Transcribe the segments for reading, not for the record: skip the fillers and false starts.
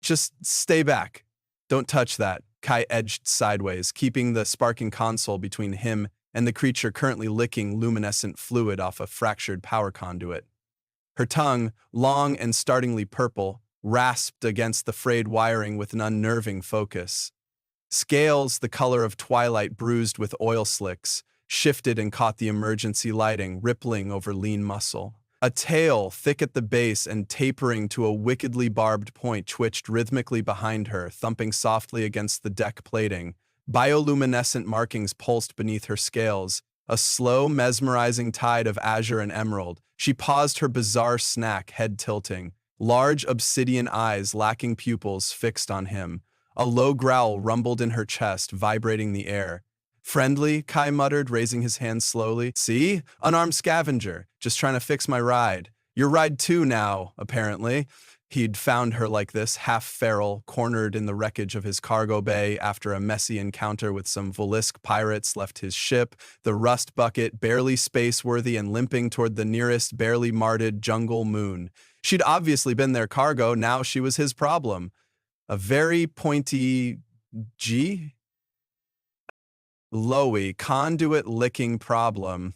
Just stay back. Don't touch that. Kai edged sideways, keeping the sparking console between him and the creature currently licking luminescent fluid off a fractured power conduit. Her tongue, long and startlingly purple, rasped against the frayed wiring with an unnerving focus. Scales, the color of twilight bruised with oil slicks, shifted and caught the emergency lighting, rippling over lean muscle. A tail, thick at the base and tapering to a wickedly barbed point, twitched rhythmically behind her, thumping softly against the deck plating. Bioluminescent markings pulsed beneath her scales, a slow, mesmerizing tide of azure and emerald. She paused her bizarre snack, head tilting, large obsidian eyes lacking pupils fixed on him. A low growl rumbled in her chest, vibrating the air. Friendly, Kai muttered, raising his hand slowly. See? Unarmed scavenger, just trying to fix my ride. Your ride too now, apparently. He'd found her like this, half feral, cornered in the wreckage of his cargo bay after a messy encounter with some Vollisk pirates left his ship, the rust bucket barely space-worthy and limping toward the nearest barely marted jungle moon. She'd obviously been their cargo, now she was his problem. A very pointy lowy, conduit-licking problem.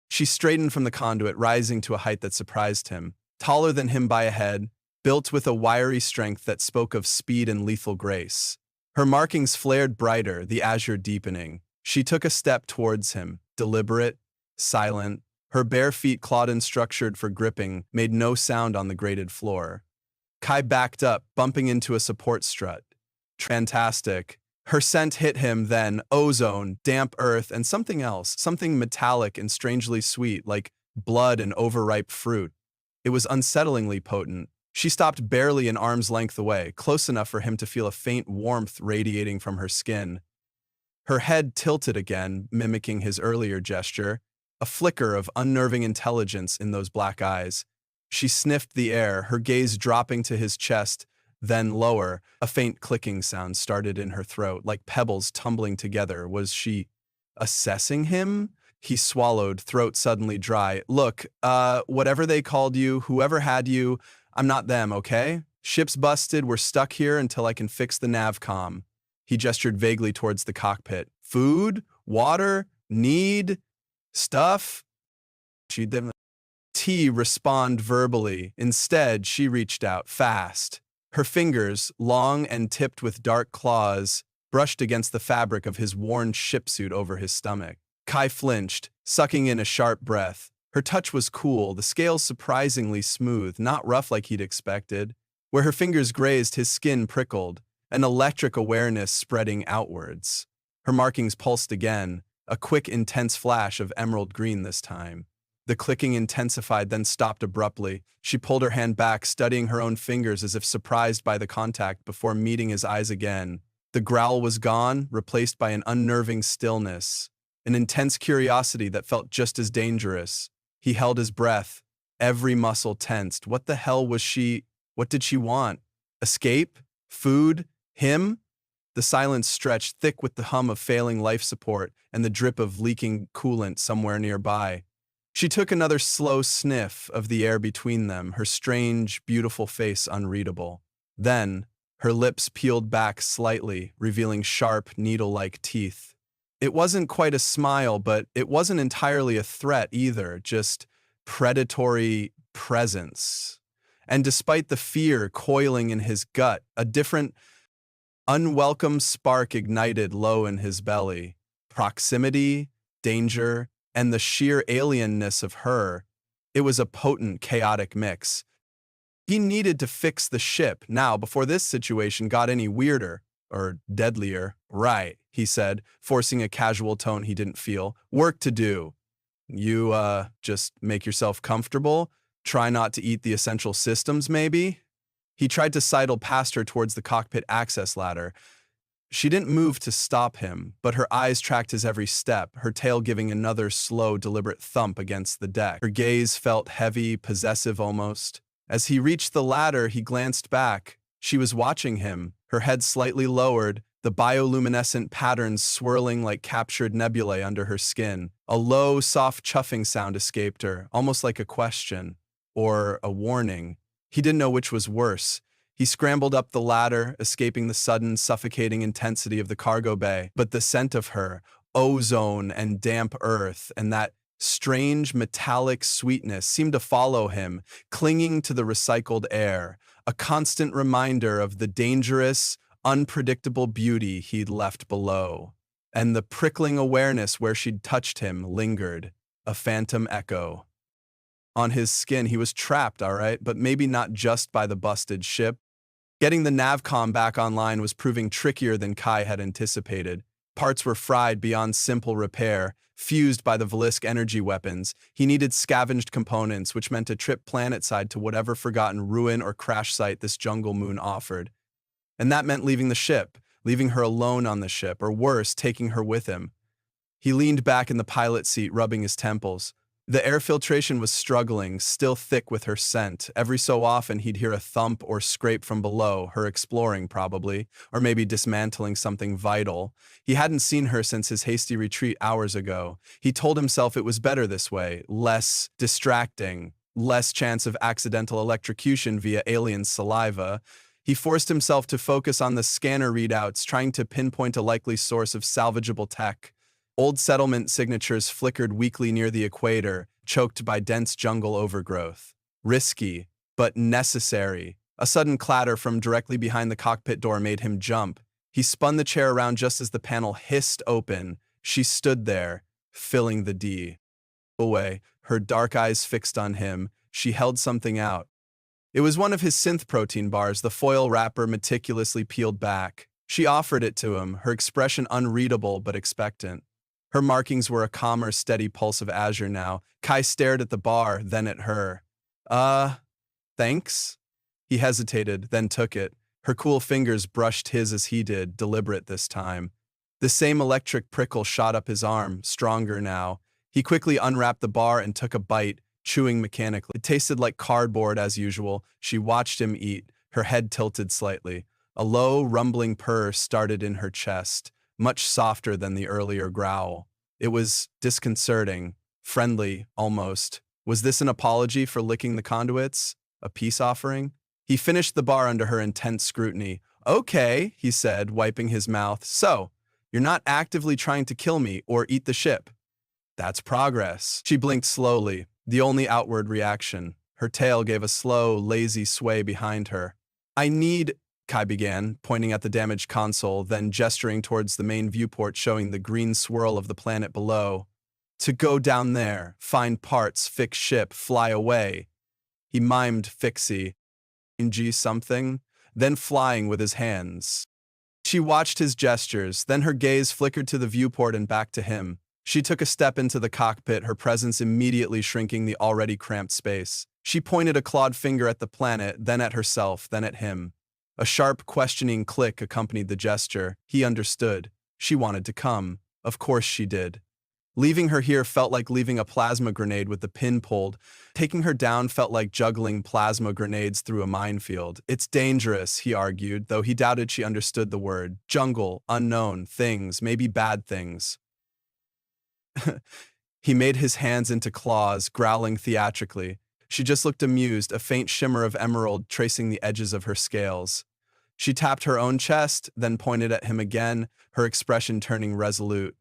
She straightened from the conduit, rising to a height that surprised him. Taller than him by a head, built with a wiry strength that spoke of speed and lethal grace. Her markings flared brighter, the azure deepening. She took a step towards him, deliberate, silent. Her bare feet, clawed and structured for gripping, made no sound on the grated floor. Kai backed up, bumping into a support strut. Fantastic. Her scent hit him then, ozone, damp earth, and something else, something metallic and strangely sweet, like blood and overripe fruit. It was unsettlingly potent. She stopped barely an arm's length away, close enough for him to feel a faint warmth radiating from her skin. Her head tilted again, mimicking his earlier gesture, a flicker of unnerving intelligence in those black eyes. She sniffed the air, her gaze dropping to his chest, then lower. A faint clicking sound started in her throat, like pebbles tumbling together. Was she assessing him? He swallowed, throat suddenly dry. Look, whatever they called you, whoever had you, I'm not them, okay? Ship's busted, we're stuck here until I can fix the navcom. He gestured vaguely towards the cockpit. Food? Water? Need? Stuff? She'd then respond verbally. Instead, she reached out fast. Her fingers, long and tipped with dark claws, brushed against the fabric of his worn shipsuit over his stomach. Kai flinched, sucking in a sharp breath. Her touch was cool, the scales surprisingly smooth, not rough like he'd expected. Where her fingers grazed, his skin prickled, an electric awareness spreading outwards. Her markings pulsed again, a quick, intense flash of emerald green this time. The clicking intensified, then stopped abruptly. She pulled her hand back, studying her own fingers as if surprised by the contact before meeting his eyes again. The growl was gone, replaced by an unnerving stillness, an intense curiosity that felt just as dangerous. He held his breath, every muscle tensed. What the hell was she? What did she want? Escape? Food? Him? The silence stretched, thick with the hum of failing life support and the drip of leaking coolant somewhere nearby. She took another slow sniff of the air between them, her strange, beautiful face unreadable. Then, her lips peeled back slightly, revealing sharp, needle-like teeth. It wasn't quite a smile, but it wasn't entirely a threat either, just predatory presence. And despite the fear coiling in his gut, a different, unwelcome spark ignited low in his belly. Proximity, danger, and the sheer alienness of her. It was a potent, chaotic mix. He needed to fix the ship now before this situation got any weirder, or deadlier. Right, he said, forcing a casual tone he didn't feel. Work to do. You, just make yourself comfortable? Try not to eat the essential systems, maybe? He tried to sidle past her towards the cockpit access ladder. She didn't move to stop him, but her eyes tracked his every step, her tail giving another slow, deliberate thump against the deck. Her gaze felt heavy, possessive almost. As he reached the ladder, he glanced back. She was watching him, her head slightly lowered, the bioluminescent patterns swirling like captured nebulae under her skin. A low, soft chuffing sound escaped her, almost like a question, or a warning. He didn't know which was worse. He scrambled up the ladder, escaping the sudden, suffocating intensity of the cargo bay. But the scent of her, ozone and damp earth, and that strange metallic sweetness seemed to follow him, clinging to the recycled air, a constant reminder of the dangerous, unpredictable beauty he'd left below. And the prickling awareness where she'd touched him lingered, a phantom echo. On his skin, he was trapped, all right, but maybe not just by the busted ship. Getting the navcom back online was proving trickier than Kai had anticipated. Parts were fried beyond simple repair, fused by the Valisk energy weapons. He needed scavenged components, which meant a trip planetside to whatever forgotten ruin or crash site this jungle moon offered. And that meant leaving the ship, leaving her alone on the ship, or worse, taking her with him. He leaned back in the pilot seat, rubbing his temples. The air filtration was struggling, still thick with her scent. Every so often he'd hear a thump or scrape from below, her exploring probably, or maybe dismantling something vital. He hadn't seen her since his hasty retreat hours ago. He told himself it was better this way, less distracting, less chance of accidental electrocution via alien saliva. He forced himself to focus on the scanner readouts, trying to pinpoint a likely source of salvageable tech. Old settlement signatures flickered weakly near the equator, choked by dense jungle overgrowth. Risky, but necessary. A sudden clatter from directly behind the cockpit door made him jump. He spun the chair around just as the panel hissed open. She stood there, filling the D. Away, her dark eyes fixed on him, she held something out. It was one of his synth protein bars, the foil wrapper meticulously peeled back. She offered it to him, her expression unreadable but expectant. Her markings were a calmer, steady pulse of azure now. Kai stared at the bar, then at her. Thanks? He hesitated, then took it. Her cool fingers brushed his as he did, deliberate this time. The same electric prickle shot up his arm, stronger now. He quickly unwrapped the bar and took a bite, chewing mechanically. It tasted like cardboard as usual. She watched him eat, her head tilted slightly. A low, rumbling purr started in her chest, much softer than the earlier growl. It was disconcerting, friendly, almost. Was this an apology for licking the conduits? A peace offering? He finished the bar under her intense scrutiny. Okay, he said, wiping his mouth. So, you're not actively trying to kill me or eat the ship. That's progress. She blinked slowly, the only outward reaction. Her tail gave a slow, lazy sway behind her. I need... Kai began, pointing at the damaged console, then gesturing towards the main viewport showing the green swirl of the planet below. To go down there, find parts, fix ship, fly away. He mimed fixie, G something, then flying with his hands. She watched his gestures, then her gaze flickered to the viewport and back to him. She took a step into the cockpit, her presence immediately shrinking the already cramped space. She pointed a clawed finger at the planet, then at herself, then at him. A sharp, questioning click accompanied the gesture. He understood. She wanted to come. Of course she did. Leaving her here felt like leaving a plasma grenade with the pin pulled. Taking her down felt like juggling plasma grenades through a minefield. It's dangerous, he argued, though he doubted she understood the word. Jungle, unknown, things, maybe bad things. He made his hands into claws, growling theatrically. She just looked amused, a faint shimmer of emerald tracing the edges of her scales. She tapped her own chest, then pointed at him again, her expression turning resolute.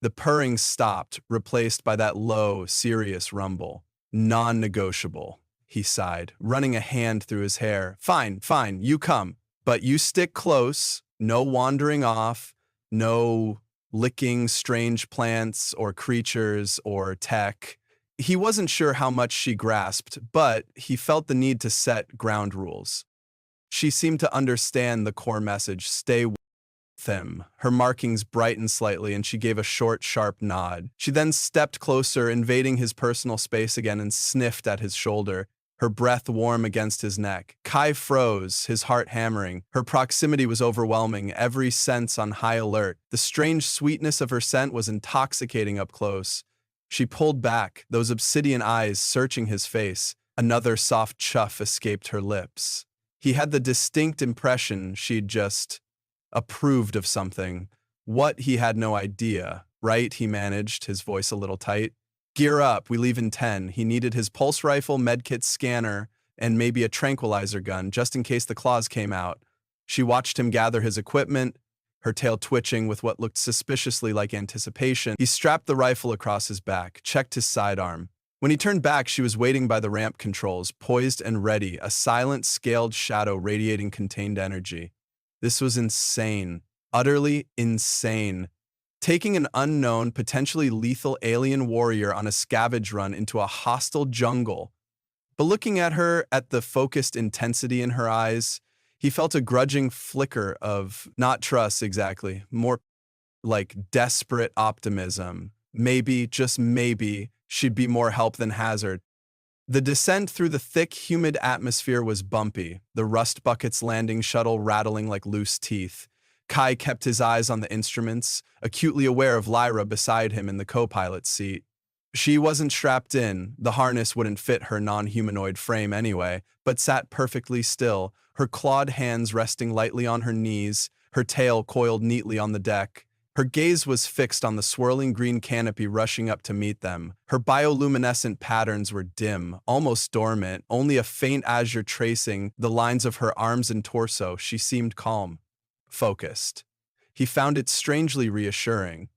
The purring stopped, replaced by that low, serious rumble. Non-negotiable, he sighed, running a hand through his hair. Fine, you come. But you stick close, no wandering off, no licking strange plants or creatures or tech. He wasn't sure how much she grasped, but he felt the need to set ground rules. She seemed to understand the core message, stay with him. Her markings brightened slightly and she gave a short, sharp nod. She then stepped closer, invading his personal space again and sniffed at his shoulder, her breath warm against his neck. Kai froze, his heart hammering. Her proximity was overwhelming, every sense on high alert. The strange sweetness of her scent was intoxicating up close. She pulled back, those obsidian eyes searching his face. Another soft chuff escaped her lips. He had the distinct impression she'd just approved of something. What, he had no idea. Right, he managed, his voice a little tight. Gear up, we leave in 10. He needed his pulse rifle, medkit, scanner, and maybe a tranquilizer gun just in case the claws came out. She watched him gather his equipment, her tail twitching with what looked suspiciously like anticipation. He strapped the rifle across his back, checked his sidearm. When he turned back, she was waiting by the ramp controls, poised and ready, a silent, scaled shadow radiating contained energy. This was insane. Utterly insane. Taking an unknown, potentially lethal alien warrior on a scavenge run into a hostile jungle. But looking at her, at the focused intensity in her eyes, he felt a grudging flicker of, not trust exactly, more like desperate optimism. Maybe, just maybe, she'd be more help than hazard. The descent through the thick, humid atmosphere was bumpy, the rust bucket's landing shuttle rattling like loose teeth. Kai kept his eyes on the instruments, acutely aware of Lyra beside him in the co-pilot's seat. She wasn't strapped in, the harness wouldn't fit her non-humanoid frame anyway, but sat perfectly still, her clawed hands resting lightly on her knees, her tail coiled neatly on the deck. Her gaze was fixed on the swirling green canopy rushing up to meet them. Her bioluminescent patterns were dim, almost dormant, only a faint azure tracing the lines of her arms and torso. She seemed calm, focused. He found it strangely reassuring.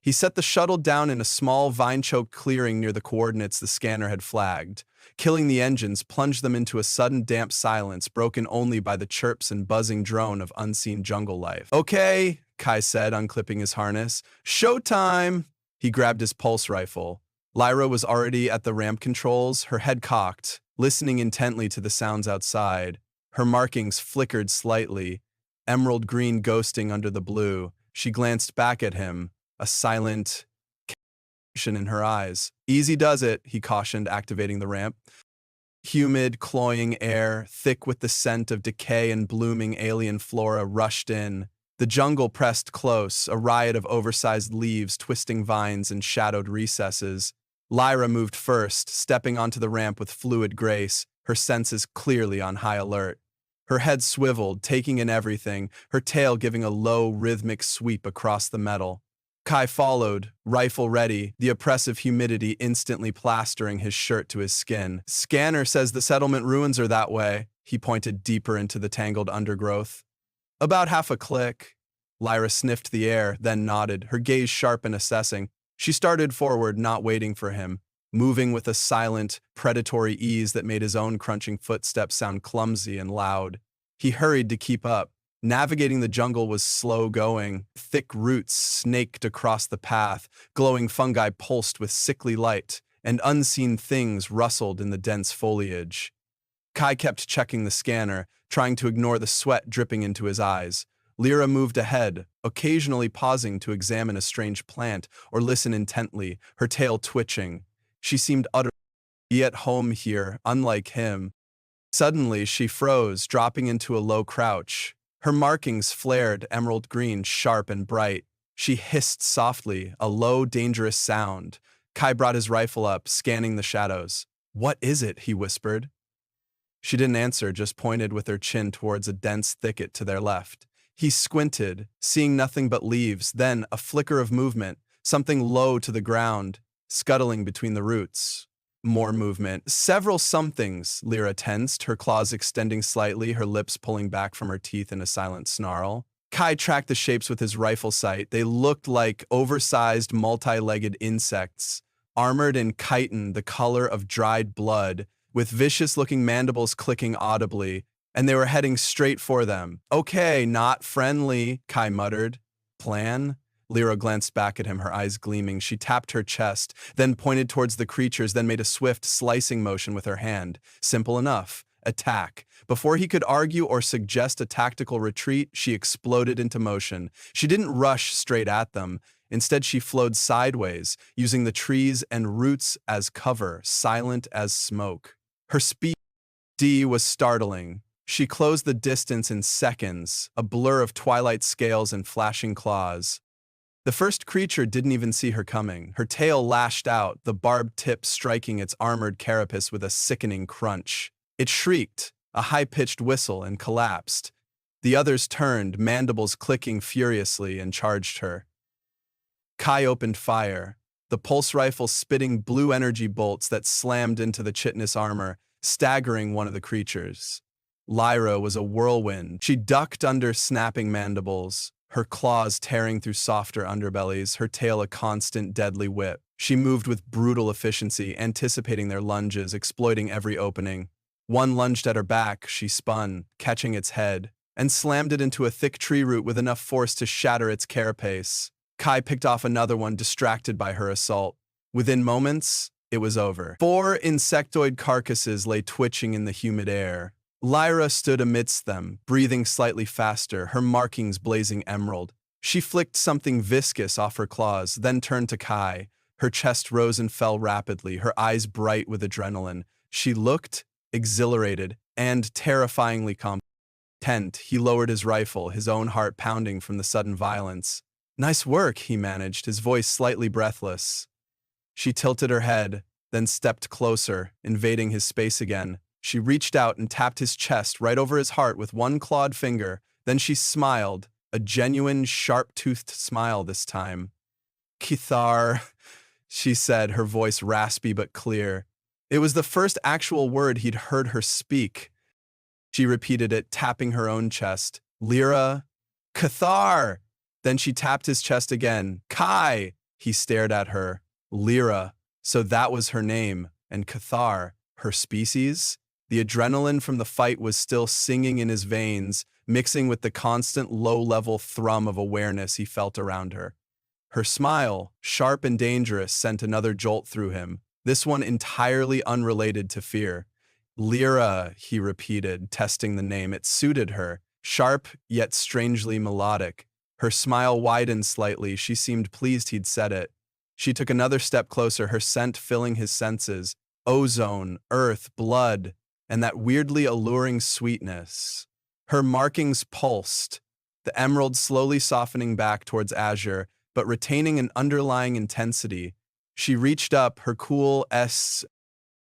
He set the shuttle down in a small, vine-choked clearing near the coordinates the scanner had flagged. Killing the engines plunged them into a sudden damp silence broken only by the chirps and buzzing drone of unseen jungle life. "Okay," Kai said, unclipping his harness. "Showtime!" He grabbed his pulse rifle. Lyra was already at the ramp controls, her head cocked, listening intently to the sounds outside. Her markings flickered slightly, emerald green ghosting under the blue. She glanced back at him, a silent in her eyes. "Easy does it," he cautioned, activating the ramp. Humid, cloying air, thick with the scent of decay and blooming alien flora, rushed in. The jungle pressed close, a riot of oversized leaves, twisting vines, and shadowed recesses. Lyra moved first, stepping onto the ramp with fluid grace, her senses clearly on high alert. Her head swiveled, taking in everything, her tail giving a low, rhythmic sweep across the metal. Kai followed, rifle ready, the oppressive humidity instantly plastering his shirt to his skin. "Scanner says the settlement ruins are that way." He pointed deeper into the tangled undergrowth. "About half a click." Lyra sniffed the air, then nodded, her gaze sharp and assessing. She started forward, not waiting for him, moving with a silent, predatory ease that made his own crunching footsteps sound clumsy and loud. He hurried to keep up. Navigating the jungle was slow going. Thick roots snaked across the path, glowing fungi pulsed with sickly light, and unseen things rustled in the dense foliage. Kai kept checking the scanner, trying to ignore the sweat dripping into his eyes. Lyra moved ahead, occasionally pausing to examine a strange plant or listen intently, her tail twitching. She seemed utterly at home here, unlike him. Suddenly, she froze, dropping into a low crouch. Her markings flared emerald green, sharp and bright. She hissed softly, a low, dangerous sound. Kai brought his rifle up, scanning the shadows. "What is it?" he whispered. She didn't answer, just pointed with her chin towards a dense thicket to their left. He squinted, seeing nothing but leaves, then a flicker of movement, something low to the ground, scuttling between the roots. More movement. Several somethings. Lyra tensed, her claws extending slightly, her lips pulling back from her teeth in a silent snarl. Kai tracked the shapes with his rifle sight. They looked like oversized, multi-legged insects, armored in chitin, the color of dried blood, with vicious-looking mandibles clicking audibly, and they were heading straight for them. "Okay, not friendly," Kai muttered. "Plan?" Lyra glanced back at him, her eyes gleaming. She tapped her chest, then pointed towards the creatures, then made a swift slicing motion with her hand. Simple enough. Attack. Before he could argue or suggest a tactical retreat, she exploded into motion. She didn't rush straight at them. Instead, she flowed sideways, using the trees and roots as cover, silent as smoke. Her speed was startling. She closed the distance in seconds, a blur of twilight scales and flashing claws. The first creature didn't even see her coming. Her tail lashed out, the barbed tip striking its armored carapace with a sickening crunch. It shrieked, a high-pitched whistle, and collapsed. The others turned, mandibles clicking furiously, and charged her. Kai opened fire, the pulse rifle spitting blue energy bolts that slammed into the chitinous armor. staggering one of the creatures. Lyra was a whirlwind. She ducked under snapping mandibles, her claws tearing through softer underbellies, her tail a constant deadly whip. She moved with brutal efficiency, anticipating their lunges, exploiting every opening. One lunged at her back, she spun, catching its head, and slammed it into a thick tree root with enough force to shatter its carapace. Kai picked off another one, distracted by her assault. Within moments, it was over. 4 insectoid carcasses lay twitching in the humid air. Lyra stood amidst them, breathing slightly faster, her markings blazing emerald. She flicked something viscous off her claws, then turned to Kai. Her chest rose and fell rapidly, her eyes bright with adrenaline. She looked exhilarated and terrifyingly content. He lowered his rifle, his own heart pounding from the sudden violence. "Nice work," he managed, his voice slightly breathless. She tilted her head, then stepped closer, invading his space again. She reached out and tapped his chest right over his heart with one clawed finger. Then she smiled, a genuine, sharp-toothed smile this time. "Kithar," she said, her voice raspy but clear. It was the first actual word he'd heard her speak. She repeated it, tapping her own chest. "Lyra, Kithar." Then she tapped his chest again. "Kai!" He stared at her. Lyra, so that was her name, and Kithar, her species? The adrenaline from the fight was still singing in his veins, mixing with the constant low-level thrum of awareness he felt around her. Her smile, sharp and dangerous, sent another jolt through him, this one entirely unrelated to fear. "Lyra," he repeated, testing the name. It suited her, sharp yet strangely melodic. Her smile widened slightly. She seemed pleased he'd said it. She took another step closer, her scent filling his senses. Ozone, earth, blood, and that weirdly alluring sweetness. Her markings pulsed, the emerald slowly softening back towards azure, but retaining an underlying intensity. She reached up, her cool,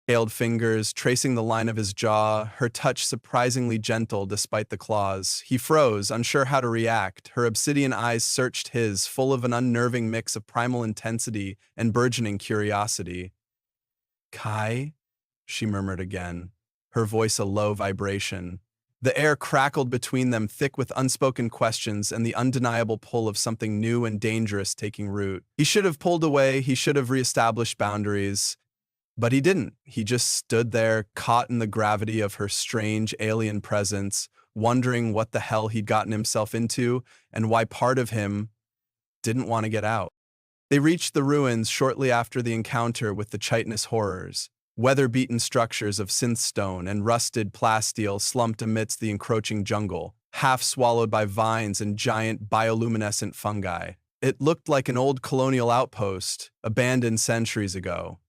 scaled fingers tracing the line of his jaw, her touch surprisingly gentle despite the claws. He froze, unsure how to react. Her obsidian eyes searched his, full of an unnerving mix of primal intensity and burgeoning curiosity. "Kai?" she murmured again, her voice a low vibration. The air crackled between them, thick with unspoken questions and the undeniable pull of something new and dangerous taking root. He should have pulled away, he should have reestablished boundaries. But he didn't. He just stood there, caught in the gravity of her strange alien presence, wondering what the hell he'd gotten himself into and why part of him didn't want to get out. They reached the ruins shortly after the encounter with the chitinous horrors. Weather-beaten structures of synthstone and rusted plasteel slumped amidst the encroaching jungle, half swallowed by vines and giant bioluminescent fungi. It looked like an old colonial outpost, abandoned centuries ago.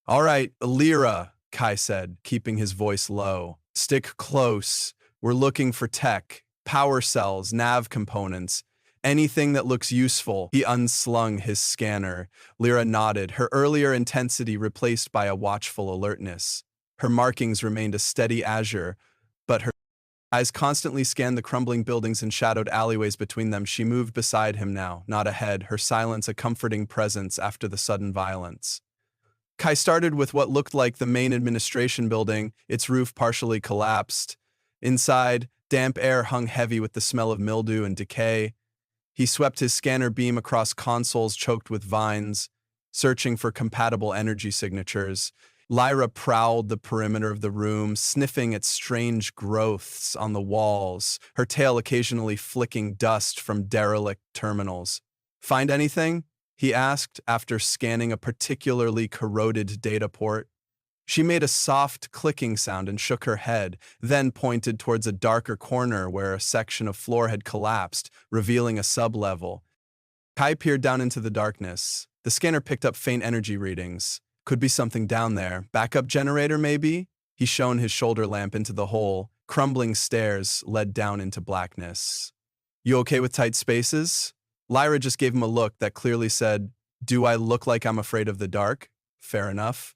"All right, Lyra," Kai said, keeping his voice low. "Stick close. We're looking for tech, power cells, nav components, anything that looks useful." He unslung his scanner. Lyra nodded, her earlier intensity replaced by a watchful alertness. Her markings remained a steady azure, but her eyes constantly scanned the crumbling buildings and shadowed alleyways between them. She moved beside him now, not ahead, her silence a comforting presence after the sudden violence. Kai started with what looked like the main administration building, its roof partially collapsed. Inside, damp air hung heavy with the smell of mildew and decay. He swept his scanner beam across consoles choked with vines, searching for compatible energy signatures. Lyra prowled the perimeter of the room, sniffing at strange growths on the walls, her tail occasionally flicking dust from derelict terminals. "Find anything?" he asked after scanning a particularly corroded data port. She made a soft clicking sound and shook her head, then pointed towards a darker corner where a section of floor had collapsed, revealing a sublevel. Kai peered down into the darkness. The scanner picked up faint energy readings. Could be something down there. Backup generator, maybe? He shone his shoulder lamp into the hole. Crumbling stairs led down into blackness. "You okay with tight spaces?" Lyra just gave him a look that clearly said, "Do I look like I'm afraid of the dark?" Fair enough.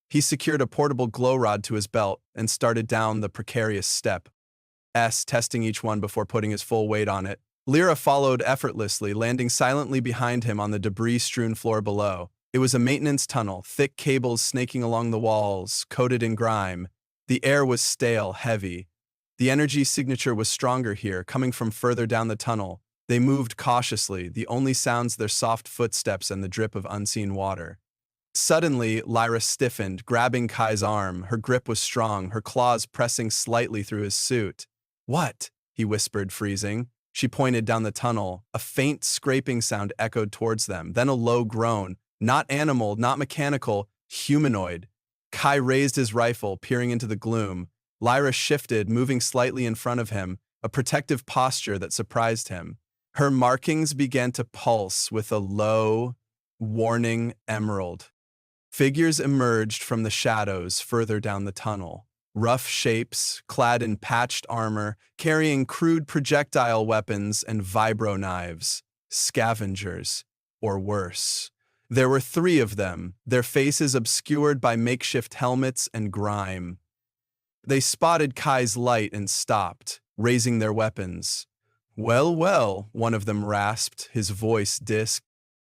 He secured a portable glow rod to his belt and started down the precarious step, testing each one before putting his full weight on it. Lyra followed effortlessly, landing silently behind him on the debris-strewn floor below. It was a maintenance tunnel, thick cables snaking along the walls, coated in grime. The air was stale, heavy. The energy signature was stronger here, coming from further down the tunnel. They moved cautiously, the only sounds their soft footsteps and the drip of unseen water. Suddenly, Lyra stiffened, grabbing Kai's arm. Her grip was strong, her claws pressing slightly through his suit. "What?" he whispered, freezing. She pointed down the tunnel. A faint scraping sound echoed towards them, then a low groan. Not animal, not mechanical, humanoid. Kai raised his rifle, peering into the gloom. Lyra shifted, moving slightly in front of him, a protective posture that surprised him. Her markings began to pulse with a low, warning emerald. Figures emerged from the shadows further down the tunnel. Rough shapes, clad in patched armor, carrying crude projectile weapons and vibro knives. Scavengers, or worse. There were 3 of them, their faces obscured by makeshift helmets and grime. They spotted Kai's light and stopped, raising their weapons. "Well, well," one of them rasped, his voice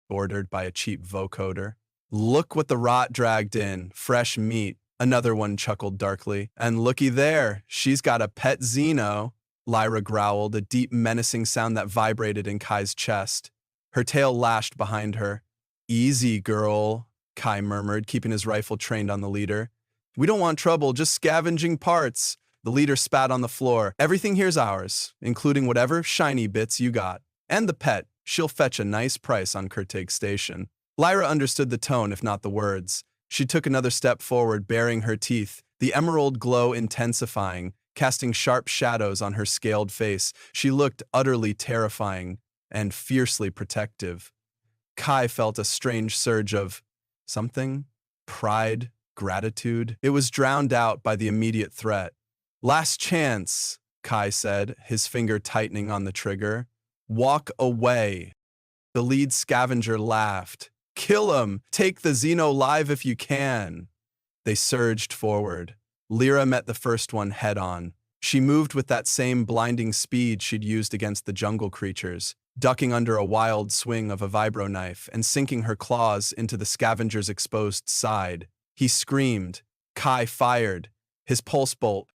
ordered by a cheap vocoder. "Look what the rot dragged in, fresh meat," another one chuckled darkly. "And looky there, she's got a pet Xylo," Lyra growled, a deep menacing sound that vibrated in Kai's chest. Her tail lashed behind her. "Easy, girl," Kai murmured, keeping his rifle trained on the leader. "We don't want trouble, just scavenging parts." The leader spat on the floor. "Everything here's ours, including whatever shiny bits you got. And the pet, she'll fetch a nice price on Kurtig Station." Lyra understood the tone, if not the words. She took another step forward, baring her teeth, the emerald glow intensifying, casting sharp shadows on her scaled face. She looked utterly terrifying and fiercely protective. Kai felt a strange surge of something, pride, gratitude. It was drowned out by the immediate threat. "Last chance," Kai said, his finger tightening on the trigger. "Walk away." The lead scavenger laughed. "Kill him! Take the Xylo live if you can!" They surged forward. Lyra met the first one head-on. She moved with that same blinding speed she'd used against the jungle creatures, ducking under a wild swing of a vibro knife and sinking her claws into the scavenger's exposed side. He screamed. Kai fired, his pulse bolt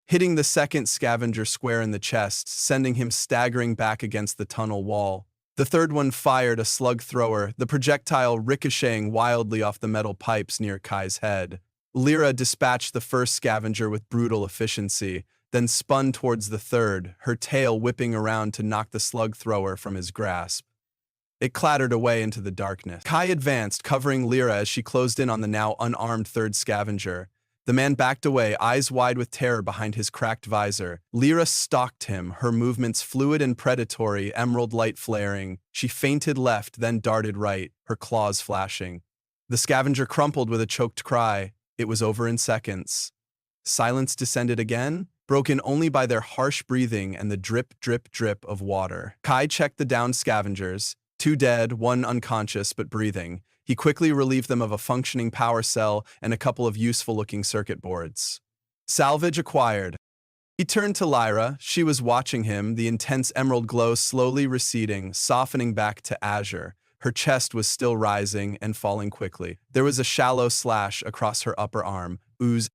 hitting the second scavenger square in the chest, sending him staggering back against the tunnel wall. The third one fired a slug thrower, the projectile ricocheting wildly off the metal pipes near Kai's head. Lyra dispatched the first scavenger with brutal efficiency, then spun towards the third, her tail whipping around to knock the slug thrower from his grasp. It clattered away into the darkness. Kai advanced, covering Lyra as she closed in on the now unarmed third scavenger. The man backed away, eyes wide with terror behind his cracked visor. Lyra stalked him, her movements fluid and predatory, emerald light flaring. She feinted left, then darted right, her claws flashing. The scavenger crumpled with a choked cry. It was over in seconds. Silence descended again, broken only by their harsh breathing and the drip, drip, drip of water. Kai checked the downed scavengers, 2 dead, 1 unconscious but breathing. He quickly relieved them of a functioning power cell and a couple of useful-looking circuit boards. Salvage acquired. He turned to Lyra. She was watching him, the intense emerald glow slowly receding, softening back to azure. Her chest was still rising and falling quickly. There was a shallow slash across her upper arm, oozing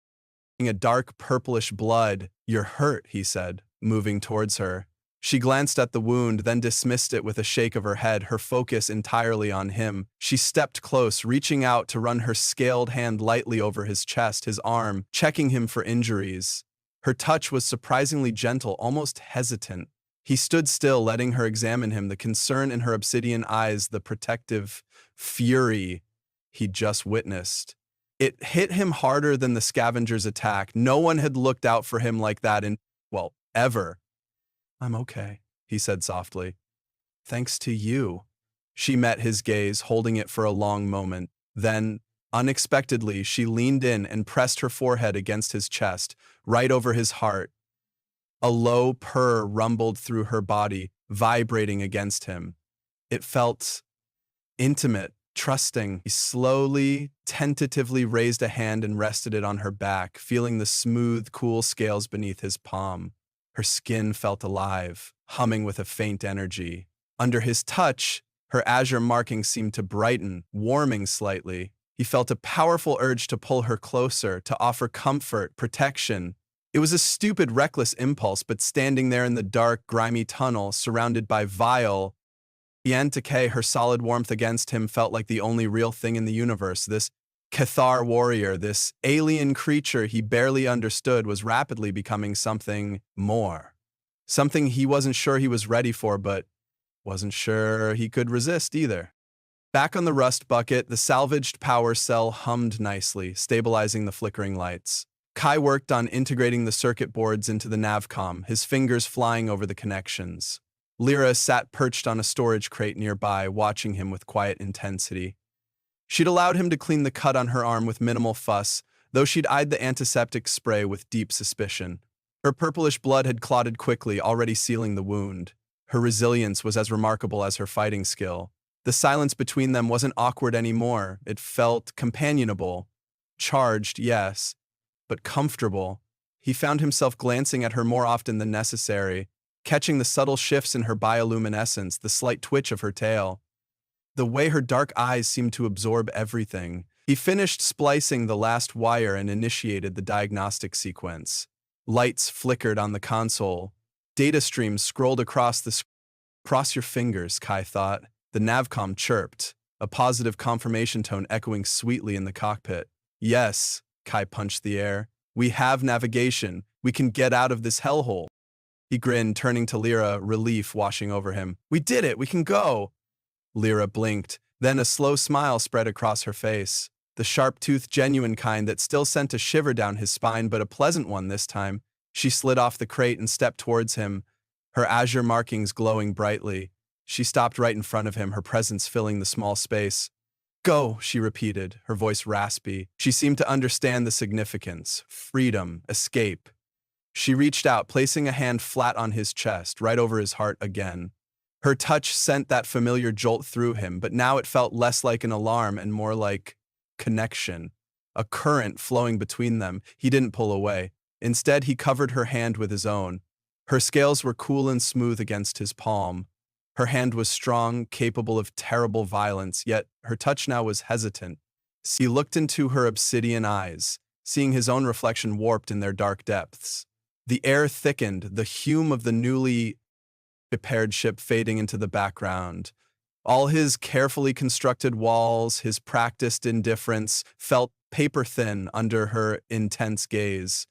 a dark purplish blood. "You're hurt," he said, moving towards her. She glanced at the wound, then dismissed it with a shake of her head, her focus entirely on him. She stepped close, reaching out to run her scaled hand lightly over his chest, his arm, checking him for injuries. Her touch was surprisingly gentle, almost hesitant. He stood still, letting her examine him, the concern in her obsidian eyes, the protective fury he'd just witnessed. It hit him harder than the scavenger's attack. No one had looked out for him like that in, well, ever. "I'm okay," he said softly. "Thanks to you." She met his gaze, holding it for a long moment. Then, unexpectedly, she leaned in and pressed her forehead against his chest, right over his heart. A low purr rumbled through her body, vibrating against him. It felt intimate, trusting. He slowly, tentatively raised a hand and rested it on her back, feeling the smooth, cool scales beneath his palm. Her skin felt alive, humming with a faint energy. Under his touch, her azure markings seemed to brighten, warming slightly. He felt a powerful urge to pull her closer, to offer comfort, protection. It was a stupid, reckless impulse, but standing there in the dark, grimy tunnel, surrounded by vile, decay, her solid warmth against him felt like the only real thing in the universe. This Cathar warrior, this alien creature he barely understood, was rapidly becoming something more. Something he wasn't sure he was ready for, but wasn't sure he could resist either. Back on the rust bucket, the salvaged power cell hummed nicely, stabilizing the flickering lights. Kai worked on integrating the circuit boards into the navcom, his fingers flying over the connections. Lyra sat perched on a storage crate nearby, watching him with quiet intensity. She'd allowed him to clean the cut on her arm with minimal fuss, though she'd eyed the antiseptic spray with deep suspicion. Her purplish blood had clotted quickly, already sealing the wound. Her resilience was as remarkable as her fighting skill. The silence between them wasn't awkward anymore. It felt companionable. Charged, yes, but comfortable. He found himself glancing at her more often than necessary, catching the subtle shifts in her bioluminescence, the slight twitch of her tail, the way her dark eyes seemed to absorb everything. He finished splicing the last wire and initiated the diagnostic sequence. Lights flickered on the console. Data streams scrolled across the screen. Cross your fingers, Kai thought. The navcom chirped, a positive confirmation tone echoing sweetly in the cockpit. Yes, Kai punched the air. We have navigation. We can get out of this hellhole. He grinned, turning to Lyra, relief washing over him. We did it! We can go! Lyra blinked, then a slow smile spread across her face. The sharp-toothed, genuine kind that still sent a shiver down his spine, but a pleasant one this time. She slid off the crate and stepped towards him, her azure markings glowing brightly. She stopped right in front of him, her presence filling the small space. Go, she repeated, her voice raspy. She seemed to understand the significance. Freedom, escape. She reached out, placing a hand flat on his chest, right over his heart again. Her touch sent that familiar jolt through him, but now it felt less like an alarm and more like connection. A current flowing between them. He didn't pull away. Instead, he covered her hand with his own. Her scales were cool and smooth against his palm. Her hand was strong, capable of terrible violence, yet her touch now was hesitant. He looked into her obsidian eyes, seeing his own reflection warped in their dark depths. The air thickened, the hume of the newly prepared ship fading into the background. All his carefully constructed walls, his practiced indifference, felt paper-thin under her intense gaze.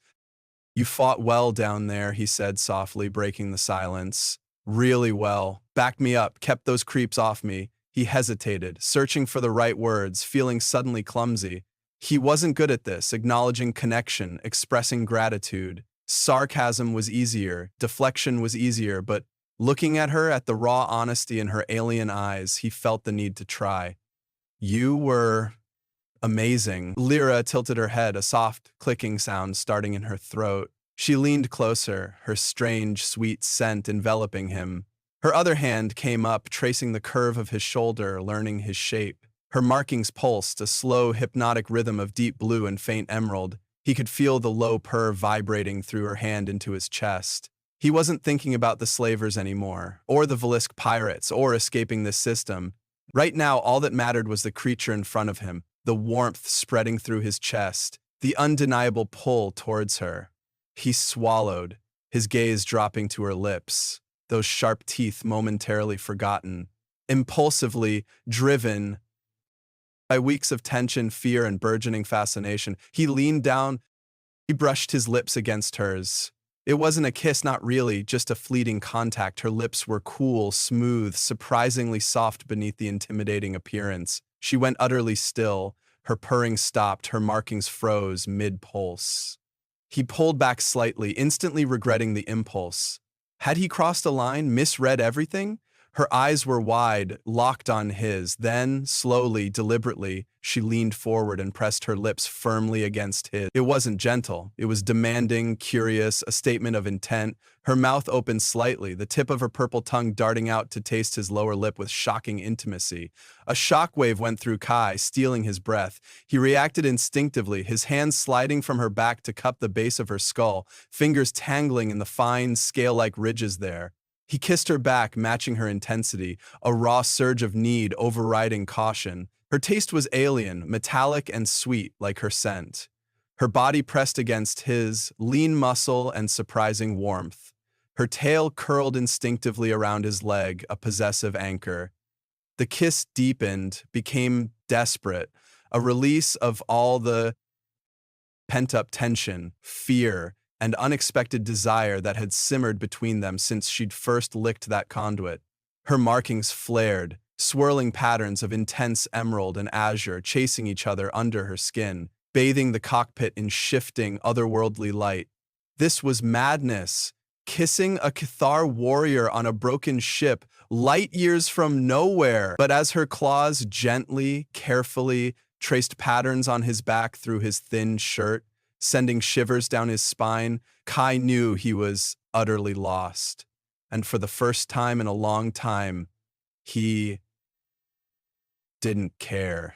You fought well down there, he said softly, breaking the silence. Really well. Backed me up, kept those creeps off me. He hesitated, searching for the right words, feeling suddenly clumsy. He wasn't good at this, acknowledging connection, expressing gratitude. Sarcasm was easier, deflection was easier, but looking at her, at the raw honesty in her alien eyes, he felt the need to try. You were amazing. Lyra tilted her head, a soft, clicking sound starting in her throat. She leaned closer, her strange, sweet scent enveloping him. Her other hand came up, tracing the curve of his shoulder, learning his shape. Her markings pulsed, a slow, hypnotic rhythm of deep blue and faint emerald. He could feel the low purr vibrating through her hand into his chest. He wasn't thinking about the slavers anymore, or the Valisk pirates, or escaping this system. Right now, all that mattered was the creature in front of him, the warmth spreading through his chest, the undeniable pull towards her. He swallowed, his gaze dropping to her lips, those sharp teeth momentarily forgotten. Impulsively, driven by weeks of tension, fear, and burgeoning fascination, he leaned down. He brushed his lips against hers. It wasn't a kiss, not really, just a fleeting contact. Her lips were cool, smooth, surprisingly soft beneath the intimidating appearance. She went utterly still. Her purring stopped, her markings froze mid-pulse. He pulled back slightly, instantly regretting the impulse. Had he crossed a line, misread everything? Her eyes were wide, locked on his. Then, slowly, deliberately, she leaned forward and pressed her lips firmly against his. It wasn't gentle. It was demanding, curious, a statement of intent. Her mouth opened slightly, the tip of her purple tongue darting out to taste his lower lip with shocking intimacy. A shockwave went through Kai, stealing his breath. He reacted instinctively, his hands sliding from her back to cup the base of her skull, fingers tangling in the fine, scale-like ridges there. He kissed her back, matching her intensity, a raw surge of need overriding caution. Her taste was alien, metallic and sweet like her scent. Her body pressed against his, lean muscle and surprising warmth. Her tail curled instinctively around his leg, a possessive anchor. The kiss deepened, became desperate, a release of all the pent-up tension, fear, and unexpected desire that had simmered between them since she'd first licked that conduit. Her markings flared, swirling patterns of intense emerald and azure chasing each other under her skin, bathing the cockpit in shifting, otherworldly light. This was madness. Kissing a Cathar warrior on a broken ship, light years from nowhere. But as her claws gently, carefully traced patterns on his back through his thin shirt, sending shivers down his spine, Kai knew he was utterly lost. And for the first time in a long time, he didn't care.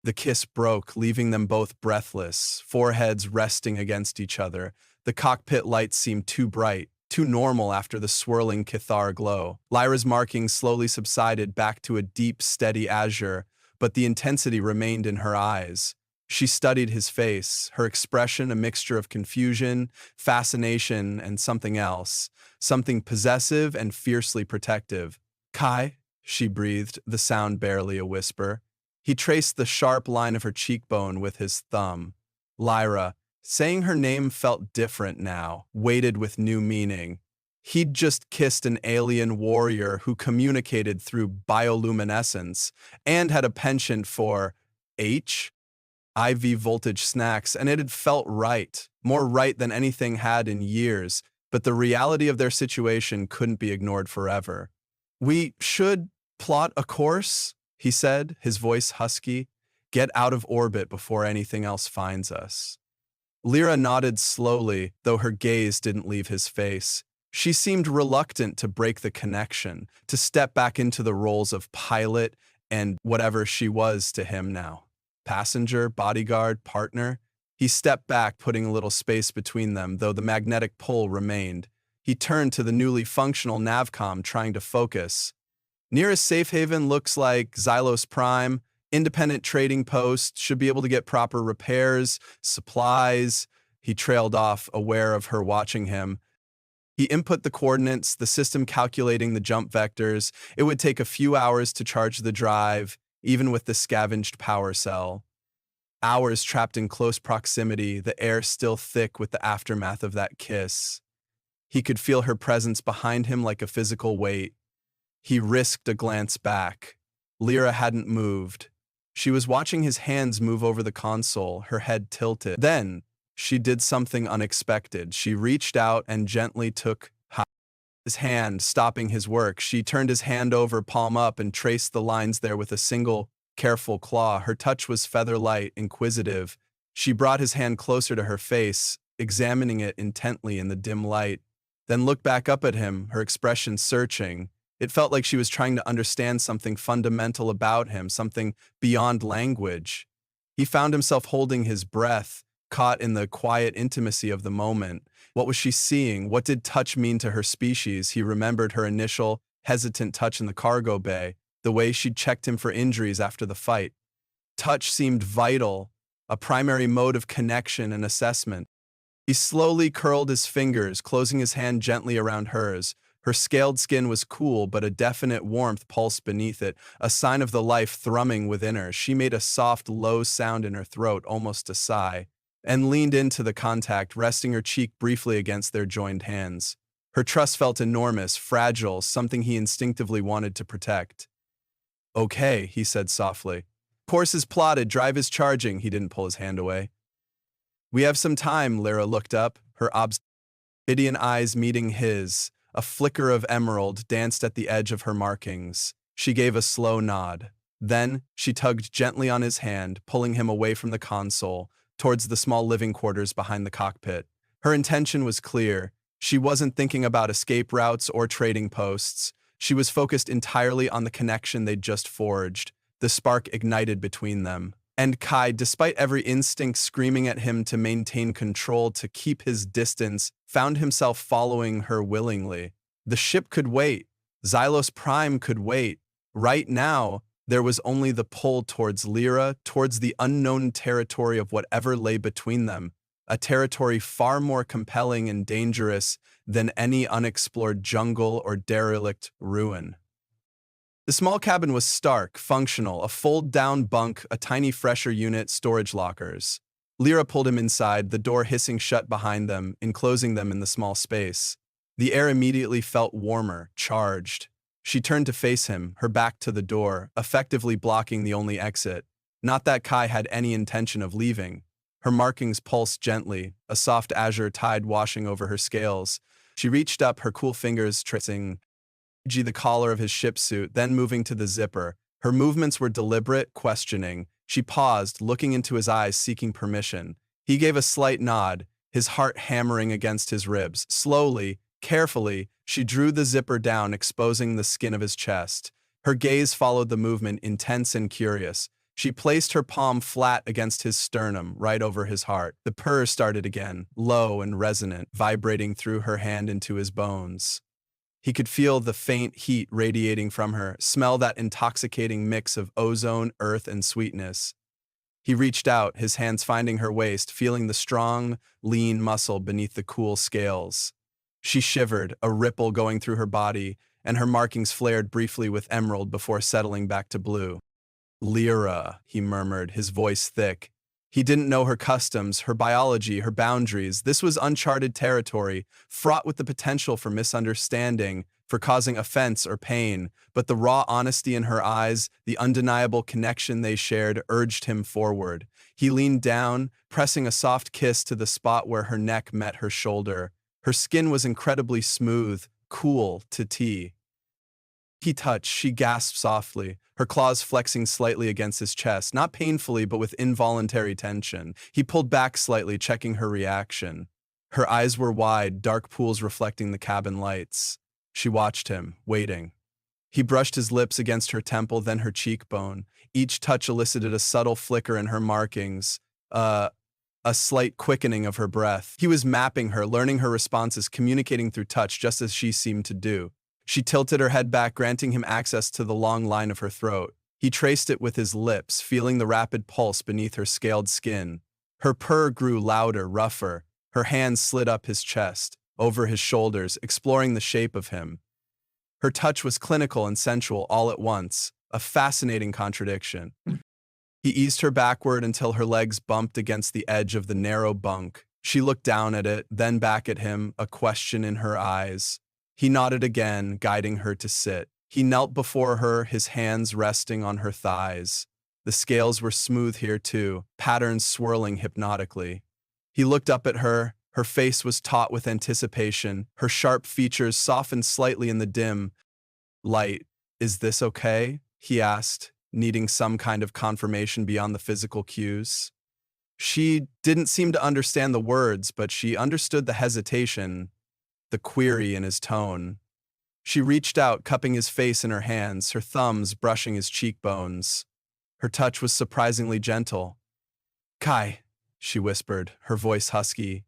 The kiss broke, leaving them both breathless, foreheads resting against each other. The cockpit lights seemed too bright, too normal after the swirling Cathar glow. Lyra's markings slowly subsided back to a deep, steady azure, but the intensity remained in her eyes. She studied his face, her expression a mixture of confusion, fascination, and something else, something possessive and fiercely protective. "Kai," she breathed, the sound barely a whisper. He traced the sharp line of her cheekbone with his thumb. Lyra, saying her name felt different now, weighted with new meaning. He'd just kissed an alien warrior who communicated through bioluminescence and had a penchant for IV voltage snacks, and it had felt right, more right than anything had in years, but the reality of their situation couldn't be ignored forever. "We should plot a course," he said, his voice husky. "Get out of orbit before anything else finds us." Lyra nodded slowly, though her gaze didn't leave his face. She seemed reluctant to break the connection, to step back into the roles of pilot and whatever she was to him now. Passenger, bodyguard, partner. He stepped back, putting a little space between them, though the magnetic pull remained. He turned to the newly functional navcom, trying to focus. "Nearest safe haven looks like Xylo's Prime. Independent trading post, should be able to get proper repairs, supplies." He trailed off, aware of her watching him. He input the coordinates, the system calculating the jump vectors. It would take a few hours to charge the drive, even with the scavenged power cell. Hours trapped in close proximity, the air still thick with the aftermath of that kiss. He could feel her presence behind him like a physical weight. He risked a glance back. Lyra hadn't moved. She was watching his hands move over the console, her head tilted. Then, she did something unexpected. She reached out and gently took his hand, stopping his work. She turned his hand over, palm up, and traced the lines there with a single, careful claw. Her touch was feather-light, inquisitive. She brought his hand closer to her face, examining it intently in the dim light, then looked back up at him, her expression searching. It felt like she was trying to understand something fundamental about him, something beyond language. He found himself holding his breath, caught in the quiet intimacy of the moment. What was she seeing? What did touch mean to her species? He remembered her initial, hesitant touch in the cargo bay, the way she'd checked him for injuries after the fight. Touch seemed vital, a primary mode of connection and assessment. He slowly curled his fingers, closing his hand gently around hers. Her scaled skin was cool, but a definite warmth pulsed beneath it, a sign of the life thrumming within her. She made a soft, low sound in her throat, almost a sigh, and leaned into the contact, resting her cheek briefly against their joined hands. Her trust felt enormous, fragile, something he instinctively wanted to protect. "Okay," he said softly. "Course is plotted, drive is charging." He didn't pull his hand away. "We have some time." Lyra looked up, her obsidian eyes meeting his. A flicker of emerald danced at the edge of her markings. She gave a slow nod. Then, she tugged gently on his hand, pulling him away from the console, towards the small living quarters behind the cockpit. Her intention was clear. She wasn't thinking about escape routes or trading posts. She was focused entirely on the connection they'd just forged. The spark ignited between them. And Kai, despite every instinct screaming at him to maintain control, to keep his distance, found himself following her willingly. The ship could wait. Xylo's Prime could wait. Right now, There was only the pull towards Lyra, towards the unknown territory of whatever lay between them, a territory far more compelling and dangerous than any unexplored jungle or derelict ruin. The small cabin was stark, functional, a fold-down bunk, a tiny fresher unit, storage lockers. Lyra pulled him inside, the door hissing shut behind them, enclosing them in the small space. The air immediately felt warmer, charged. She turned to face him, her back to the door, effectively blocking the only exit. Not that Kai had any intention of leaving. Her markings pulsed gently, a soft azure tide washing over her scales. She reached up, her cool fingers tracing the collar of his ship suit, then moving to the zipper. Her movements were deliberate, questioning. She paused, looking into his eyes, seeking permission. He gave a slight nod, his heart hammering against his ribs. Slowly, carefully, she drew the zipper down, exposing the skin of his chest. Her gaze followed the movement, intense and curious. She placed her palm flat against his sternum, right over his heart. The purr started again, low and resonant, vibrating through her hand into his bones. He could feel the faint heat radiating from her, smell that intoxicating mix of ozone, earth, and sweetness. He reached out, his hands finding her waist, feeling the strong, lean muscle beneath the cool scales. She shivered, a ripple going through her body, and her markings flared briefly with emerald before settling back to blue. Lyra, he murmured, his voice thick. He didn't know her customs, her biology, her boundaries. This was uncharted territory, fraught with the potential for misunderstanding, for causing offense or pain. But the raw honesty in her eyes, the undeniable connection they shared, urged him forward. He leaned down, pressing a soft kiss to the spot where her neck met her shoulder. Her skin was incredibly smooth, cool to tea. He touched, she gasped softly, her claws flexing slightly against his chest, not painfully but with involuntary tension. He pulled back slightly, checking her reaction. Her eyes were wide, dark pools reflecting the cabin lights. She watched him, waiting. He brushed his lips against her temple, then her cheekbone. Each touch elicited a subtle flicker in her markings, a slight quickening of her breath. He was mapping her, learning her responses, communicating through touch, just as she seemed to do. She tilted her head back, granting him access to the long line of her throat. He traced it with his lips, feeling the rapid pulse beneath her scaled skin. Her purr grew louder, rougher. Her hands slid up his chest, over his shoulders, exploring the shape of him. Her touch was clinical and sensual all at once, a fascinating contradiction. He eased her backward until her legs bumped against the edge of the narrow bunk. She looked down at it, then back at him, a question in her eyes. He nodded again, guiding her to sit. He knelt before her, his hands resting on her thighs. The scales were smooth here too, patterns swirling hypnotically. He looked up at her. Her face was taut with anticipation, her sharp features softened slightly in the dim light. "Is this okay?" he asked, needing some kind of confirmation beyond the physical cues. She didn't seem to understand the words, but she understood the hesitation, the query in his tone. She reached out, cupping his face in her hands, her thumbs brushing his cheekbones. Her touch was surprisingly gentle. "Kai," she whispered, her voice husky.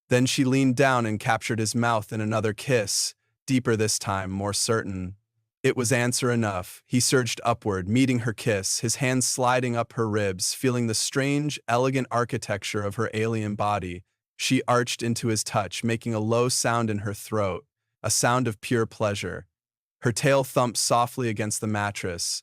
Then she leaned down and captured his mouth in another kiss, deeper this time, more certain. It was answer enough. He surged upward, meeting her kiss, his hands sliding up her ribs, feeling the strange, elegant architecture of her alien body. She arched into his touch, making a low sound in her throat, a sound of pure pleasure. Her tail thumped softly against the mattress.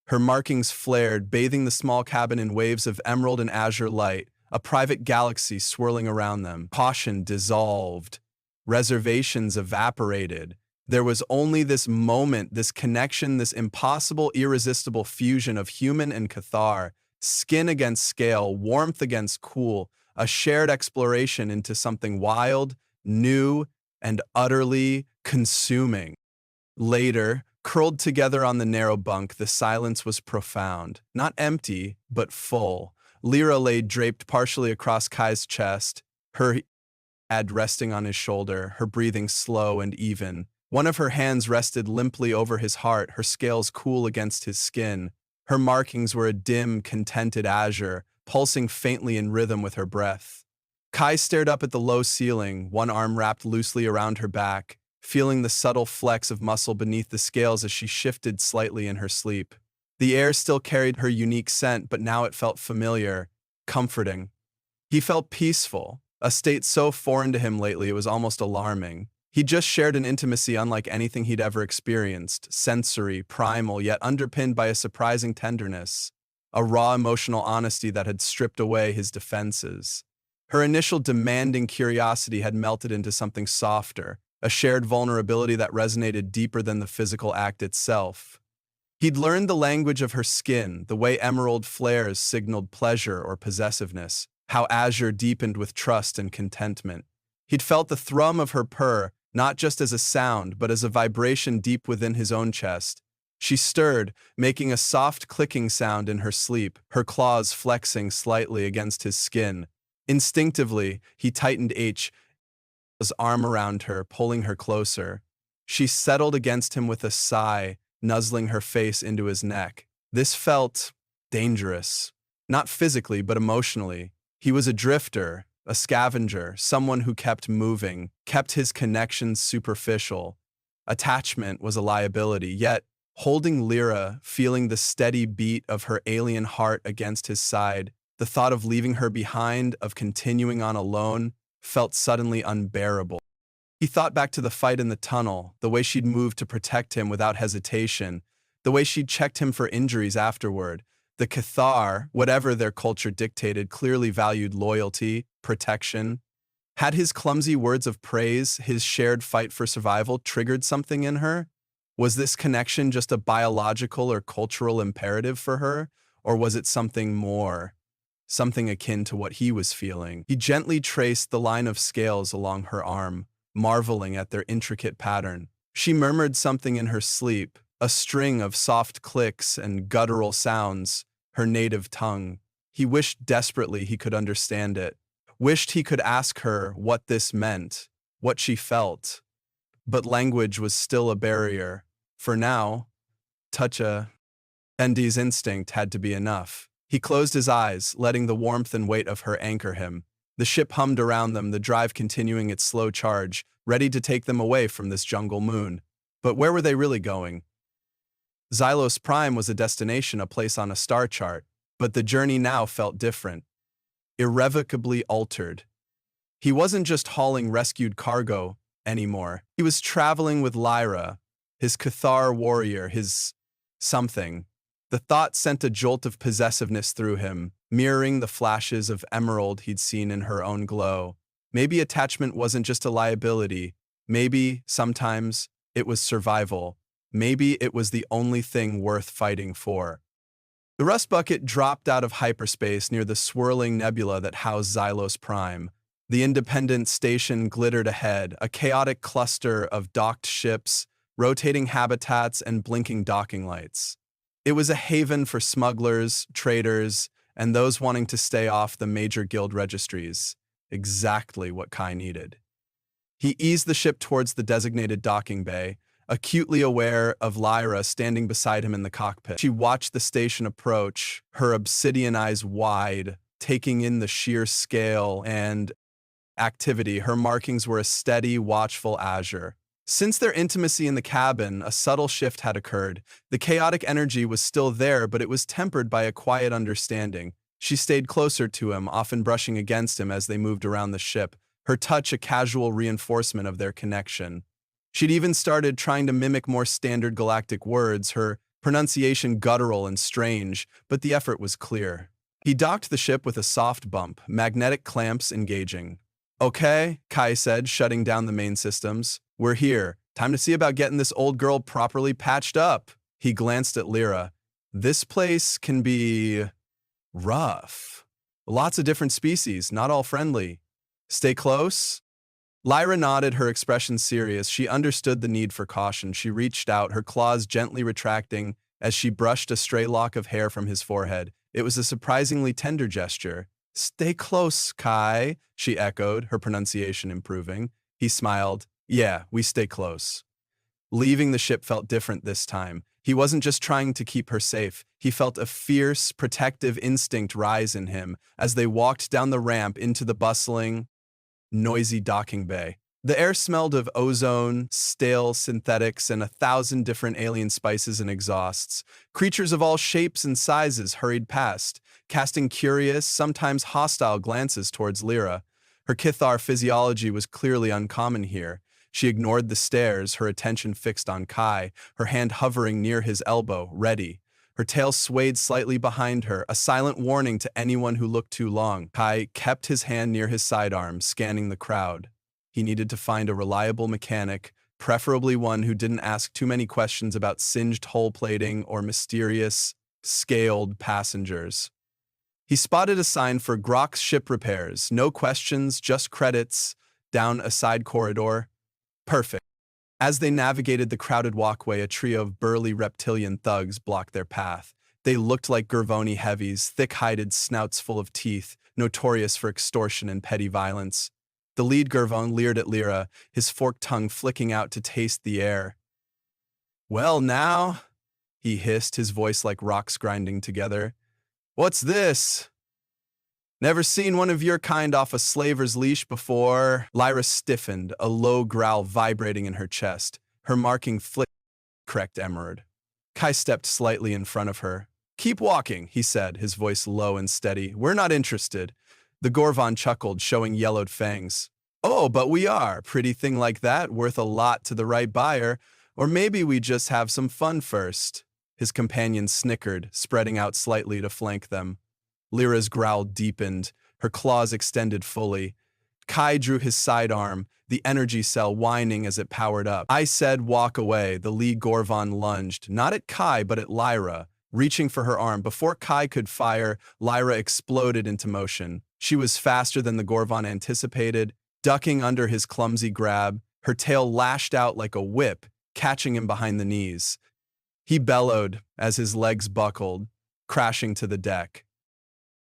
Her markings flared, bathing the small cabin in waves of emerald and azure light, a private galaxy swirling around them. Caution dissolved. Reservations evaporated. There was only this moment, this connection, this impossible, irresistible fusion of human and Cathar, skin against scale, warmth against cool, a shared exploration into something wild, new, and utterly consuming. Later, curled together on the narrow bunk, the silence was profound, not empty, but full. Lyra lay draped partially across Kai's chest, her head resting on his shoulder, her breathing slow and even. One of her hands rested limply over his heart, her scales cool against his skin. Her markings were a dim, contented azure, pulsing faintly in rhythm with her breath. Kai stared up at the low ceiling, one arm wrapped loosely around her back, feeling the subtle flex of muscle beneath the scales as she shifted slightly in her sleep. The air still carried her unique scent, but now it felt familiar, comforting. He felt peaceful, a state so foreign to him lately it was almost alarming. He just shared an intimacy unlike anything he'd ever experienced, sensory, primal, yet underpinned by a surprising tenderness, a raw emotional honesty that had stripped away his defenses. Her initial demanding curiosity had melted into something softer, a shared vulnerability that resonated deeper than the physical act itself. He'd learned the language of her skin, the way emerald flares signaled pleasure or possessiveness, how azure deepened with trust and contentment. He'd felt the thrum of her purr, not just as a sound, but as a vibration deep within his own chest. She stirred, making a soft clicking sound in her sleep, her claws flexing slightly against his skin. Instinctively, he tightened his arm around her, pulling her closer. She settled against him with a sigh, nuzzling her face into his neck. This felt dangerous. Not physically, but emotionally. He was a drifter, a scavenger, someone who kept moving, kept his connections superficial. Attachment was a liability, yet holding Lyra, feeling the steady beat of her alien heart against his side, the thought of leaving her behind, of continuing on alone, felt suddenly unbearable. He thought back to the fight in the tunnel, the way she'd moved to protect him without hesitation, the way she'd checked him for injuries afterward. The Cathar, whatever their culture dictated, clearly valued loyalty, protection. Had his clumsy words of praise, his shared fight for survival, triggered something in her? Was this connection just a biological or cultural imperative for her? Or was it something more? Something akin to what he was feeling. He gently traced the line of scales along her arm, marveling at their intricate pattern. She murmured something in her sleep, a string of soft clicks and guttural sounds, her native tongue. He wished desperately he could understand it, wished he could ask her what this meant, what she felt. But language was still a barrier. For now, Andy's instinct had to be enough. He closed his eyes, letting the warmth and weight of her anchor him. The ship hummed around them, the drive continuing its slow charge, ready to take them away from this jungle moon. But where were they really going? Xylos Prime was a destination, a place on a star chart, but the journey now felt different, irrevocably altered. He wasn't just hauling rescued cargo anymore. He was traveling with Lyra, his Cathar warrior, his something. The thought sent a jolt of possessiveness through him, mirroring the flashes of emerald he'd seen in her own glow. Maybe attachment wasn't just a liability. Maybe, sometimes, it was survival. Maybe it was the only thing worth fighting for. The rust bucket dropped out of hyperspace near the swirling nebula that housed Xylos Prime. The independent station glittered ahead, a chaotic cluster of docked ships, rotating habitats, and blinking docking lights. It was a haven for smugglers, traders, and those wanting to stay off the major guild registries. Exactly what Kai needed. He eased the ship towards the designated docking bay, acutely aware of Lyra standing beside him in the cockpit. She watched the station approach, her obsidian eyes wide, taking in the sheer scale and activity. Her markings were a steady, watchful azure. Since their intimacy in the cabin, a subtle shift had occurred. The chaotic energy was still there, but it was tempered by a quiet understanding. She stayed closer to him, often brushing against him as they moved around the ship, her touch a casual reinforcement of their connection. She'd even started trying to mimic more standard galactic words, her pronunciation guttural and strange, but the effort was clear. He docked the ship with a soft bump, magnetic clamps engaging. "Okay," Kai said, shutting down the main systems. "We're here. Time to see about getting this old girl properly patched up." He glanced at Lyra. "This place can be rough. Lots of different species, not all friendly. Stay close?" Lyra nodded, her expression serious. She understood the need for caution. She reached out, her claws gently retracting as she brushed a stray lock of hair from his forehead. It was a surprisingly tender gesture. "Stay close, Kai," she echoed, her pronunciation improving. He smiled. "Yeah, we stay close." Leaving the ship felt different this time. He wasn't just trying to keep her safe. He felt a fierce, protective instinct rise in him as they walked down the ramp into the bustling, noisy docking bay. The air smelled of ozone, stale synthetics, and 1,000 different alien spices and exhausts. Creatures of all shapes and sizes hurried past, casting curious, sometimes hostile glances towards Lyra. Her Kithar physiology was clearly uncommon here. She ignored the stares, her attention fixed on Kai, her hand hovering near his elbow, ready. Her tail swayed slightly behind her, a silent warning to anyone who looked too long. Kai kept his hand near his sidearm, scanning the crowd. He needed to find a reliable mechanic, preferably one who didn't ask too many questions about singed hull plating or mysterious, scaled passengers. He spotted a sign for Grok's ship repairs, no questions, just credits, down a side corridor. Perfect. As they navigated the crowded walkway, a trio of burly reptilian thugs blocked their path. They looked like Gervoni heavies, thick-hided snouts full of teeth, notorious for extortion and petty violence. The lead Gervon leered at Lyra, his forked tongue flicking out to taste the air. "Well now," he hissed, his voice like rocks grinding together. "What's this? Never seen one of your kind off a slaver's leash before." Lyra stiffened, a low growl vibrating in her chest. Her marking flick, correct Emerald. Kai stepped slightly in front of her. "Keep walking," he said, his voice low and steady. "We're not interested." The Gorvon chuckled, showing yellowed fangs. "Oh, but we are. Pretty thing like that, worth a lot to the right buyer. Or maybe we just have some fun first." His companion snickered, spreading out slightly to flank them. Lyra's growl deepened, her claws extended fully. Kai drew his sidearm, the energy cell whining as it powered up. "I said walk away." The lead Gorvon lunged, not at Kai but at Lyra, reaching for her arm. Before Kai could fire, Lyra exploded into motion. She was faster than the Gorvon anticipated, ducking under his clumsy grab. Her tail lashed out like a whip, catching him behind the knees. He bellowed as his legs buckled, crashing to the deck.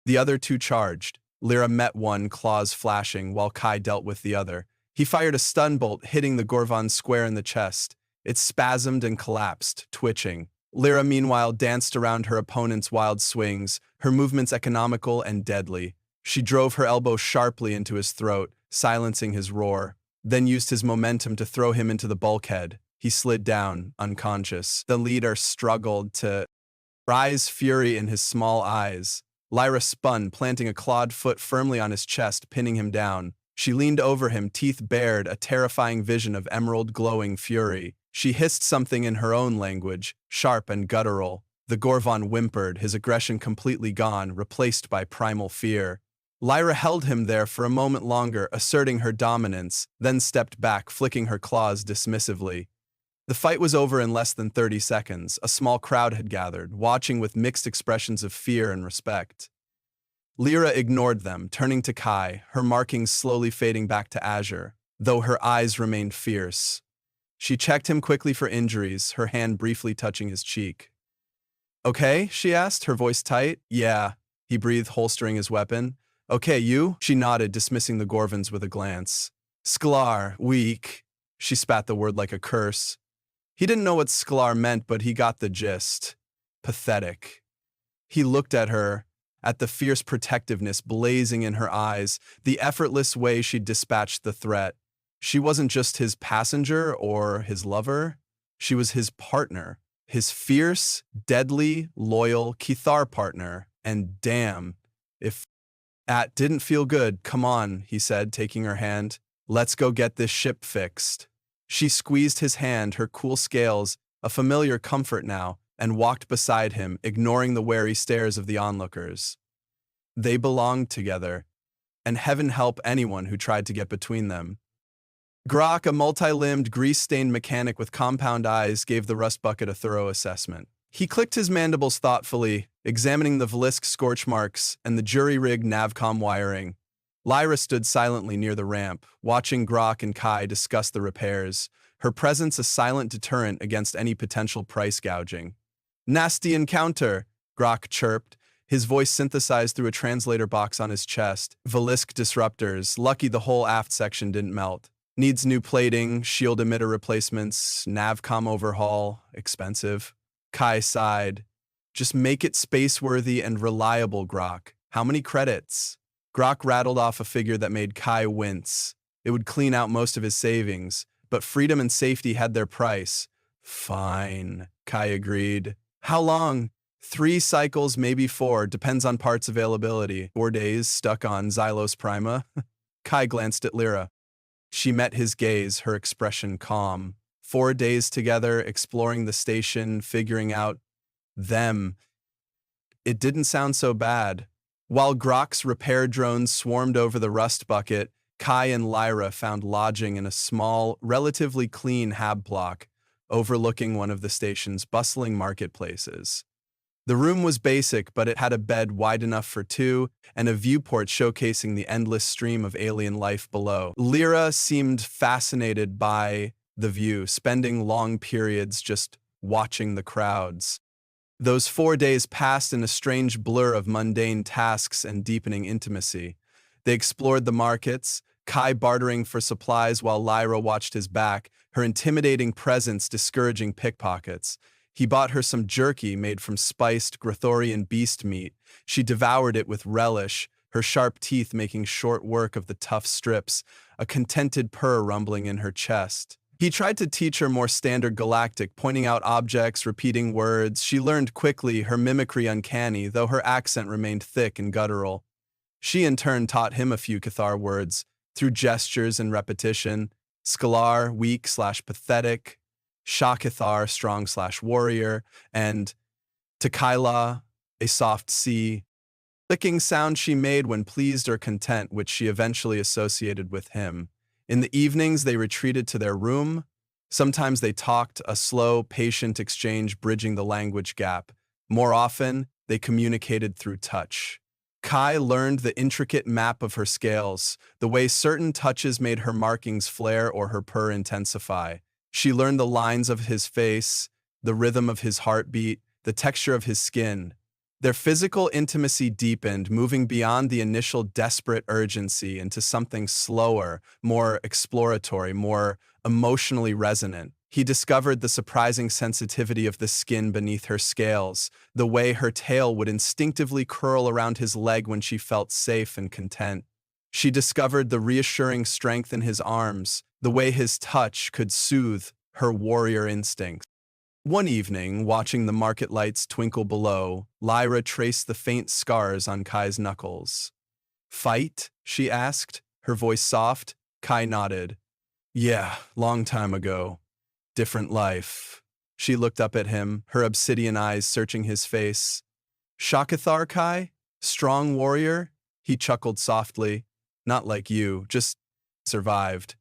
The other two charged. Lyra met one, claws flashing, while Kai dealt with the other. He fired a stun bolt, hitting the Gorvon square in the chest. It spasmed and collapsed, twitching. Lyra, meanwhile, danced around her opponent's wild swings, her movements economical and deadly. She drove her elbow sharply into his throat, silencing his roar, then used his momentum to throw him into the bulkhead. He slid down, unconscious. The leader struggled to rise, fury in his small eyes. Lyra spun, planting a clawed foot firmly on his chest, pinning him down. She leaned over him, teeth bared, a terrifying vision of emerald glowing fury. She hissed something in her own language, sharp and guttural. The Gorvon whimpered, his aggression completely gone, replaced by primal fear. Lyra held him there for a moment longer, asserting her dominance, then stepped back, flicking her claws dismissively. The fight was over in less than 30 seconds. A small crowd had gathered, watching with mixed expressions of fear and respect. Lyra ignored them, turning to Kai, her markings slowly fading back to azure, though her eyes remained fierce. She checked him quickly for injuries, her hand briefly touching his cheek. "Okay?" she asked, her voice tight. "Yeah," he breathed, holstering his weapon. "Okay, you?" She nodded, dismissing the Gorvons with a glance. "Sklar, weak." She spat the word like a curse. He didn't know what Sklar meant, but he got the gist. Pathetic. He looked at her, at the fierce protectiveness blazing in her eyes, the effortless way she dispatched the threat. She wasn't just his passenger or his lover. She was his partner, his fierce, deadly, loyal Kithar partner. And damn, if that didn't feel good. "Come on," he said, taking her hand. "Let's go get this ship fixed." She squeezed his hand, her cool scales, a familiar comfort now, and walked beside him, ignoring the wary stares of the onlookers. They belonged together, and heaven help anyone who tried to get between them. Grok, a multi-limbed, grease-stained mechanic with compound eyes, gave the rust bucket a thorough assessment. He clicked his mandibles thoughtfully, examining the Valisk scorch marks and the jury-rigged navcom wiring. Lyra stood silently near the ramp, watching Grok and Kai discuss the repairs, her presence a silent deterrent against any potential price gouging. "Nasty encounter," Grok chirped, his voice synthesized through a translator box on his chest. "Valisk disruptors, lucky the whole aft section didn't melt. Needs new plating, shield emitter replacements, navcom overhaul, expensive." Kai sighed. "Just make it space-worthy and reliable, Grok. How many credits?" Grok rattled off a figure that made Kai wince. It would clean out most of his savings, but freedom and safety had their price. Fine, Kai agreed. How long? 3 cycles, maybe 4, depends on parts availability. 4 days stuck on Xylos Prima? Kai glanced at Lyra. She met his gaze, her expression calm. 4 days together, exploring the station, figuring out them. It didn't sound so bad. While Grok's repair drones swarmed over the rust bucket, Kai and Lyra found lodging in a small, relatively clean hab block overlooking one of the station's bustling marketplaces. The room was basic, but it had a bed wide enough for 2 and a viewport showcasing the endless stream of alien life below. Lyra seemed fascinated by the view, spending long periods just watching the crowds. Those 4 days passed in a strange blur of mundane tasks and deepening intimacy. They explored the markets, Kai bartering for supplies while Lyra watched his back, her intimidating presence discouraging pickpockets. He bought her some jerky made from spiced Grothorian beast meat. She devoured it with relish, her sharp teeth making short work of the tough strips, a contented purr rumbling in her chest. He tried to teach her more standard galactic, pointing out objects, repeating words. She learned quickly, her mimicry uncanny, though her accent remained thick and guttural. She in turn taught him a few Cathar words, through gestures and repetition. Scalar, weak/pathetic, Shakathar, strong/warrior, and Takaila, a soft C, clicking sound she made when pleased or content, which she eventually associated with him. In the evenings, they retreated to their room. Sometimes they talked, a slow, patient exchange bridging the language gap. More often, they communicated through touch. Kai learned the intricate map of her scales, the way certain touches made her markings flare or her purr intensify. She learned the lines of his face, the rhythm of his heartbeat, the texture of his skin. Their physical intimacy deepened, moving beyond the initial desperate urgency into something slower, more exploratory, more emotionally resonant. He discovered the surprising sensitivity of the skin beneath her scales, the way her tail would instinctively curl around his leg when she felt safe and content. She discovered the reassuring strength in his arms, the way his touch could soothe her warrior instincts. One evening, watching the market lights twinkle below, Lyra traced the faint scars on Kai's knuckles. "Fight?" she asked, her voice soft. Kai nodded. "Yeah, long time ago. Different life." She looked up at him, her obsidian eyes searching his face. "Shakathar, Kai? Strong warrior?" He chuckled softly. "Not like you, just survived."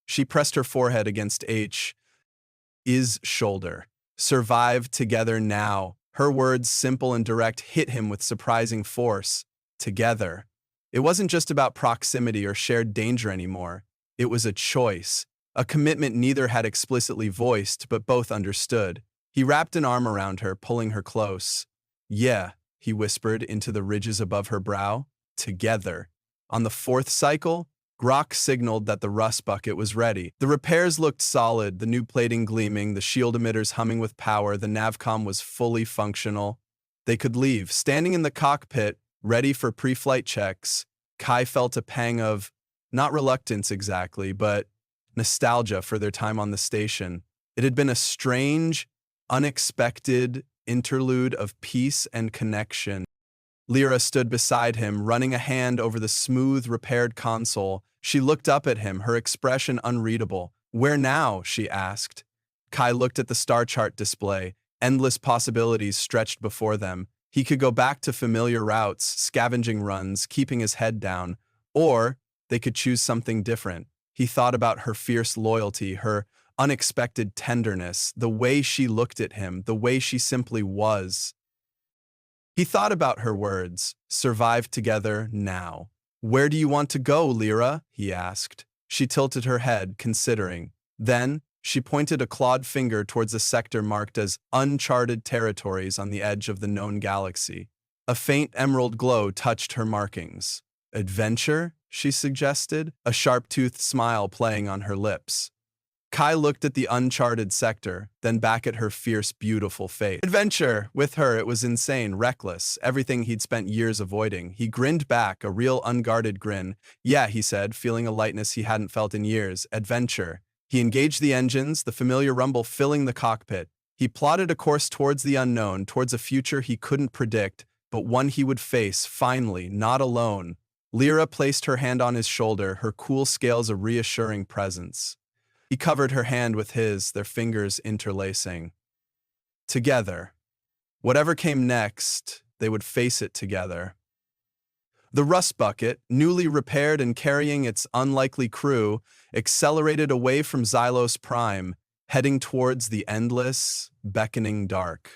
She pressed her forehead against H's shoulder. "Survived together now." Her words, simple and direct, hit him with surprising force. Together. It wasn't just about proximity or shared danger anymore. It was a choice, a commitment neither had explicitly voiced, but both understood. He wrapped an arm around her, pulling her close. "Yeah," he whispered into the ridges above her brow. "Together." On the 4th cycle, Grok signaled that the rust bucket was ready. The repairs looked solid, the new plating gleaming, the shield emitters humming with power, the navcom was fully functional. They could leave. Standing in the cockpit, ready for pre-flight checks, Kai felt a pang of, not reluctance exactly, but nostalgia for their time on the station. It had been a strange, unexpected interlude of peace and connection. Lyra stood beside him, running a hand over the smooth, repaired console. She looked up at him, her expression unreadable. "Where now?" she asked. Kai looked at the star chart display. Endless possibilities stretched before them. He could go back to familiar routes, scavenging runs, keeping his head down, or they could choose something different. He thought about her fierce loyalty, her unexpected tenderness, the way she looked at him, the way she simply was. He thought about her words, "Survive together now." "Where do you want to go, Lyra?" he asked. She tilted her head, considering. Then, she pointed a clawed finger towards a sector marked as uncharted territories on the edge of the known galaxy. A faint emerald glow touched her markings. "Adventure?" she suggested, a sharp-toothed smile playing on her lips. Kai looked at the uncharted sector, then back at her fierce, beautiful face. Adventure! With her, it was insane, reckless, everything he'd spent years avoiding. He grinned back, a real unguarded grin. Yeah, he said, feeling a lightness he hadn't felt in years. Adventure. He engaged the engines, the familiar rumble filling the cockpit. He plotted a course towards the unknown, towards a future he couldn't predict, but one he would face, finally, not alone. Lyra placed her hand on his shoulder, her cool scales a reassuring presence. He covered her hand with his, their fingers interlacing. Together. Whatever came next, they would face it together. The rust bucket, newly repaired and carrying its unlikely crew, accelerated away from Xylo's prime, heading towards the endless, beckoning dark.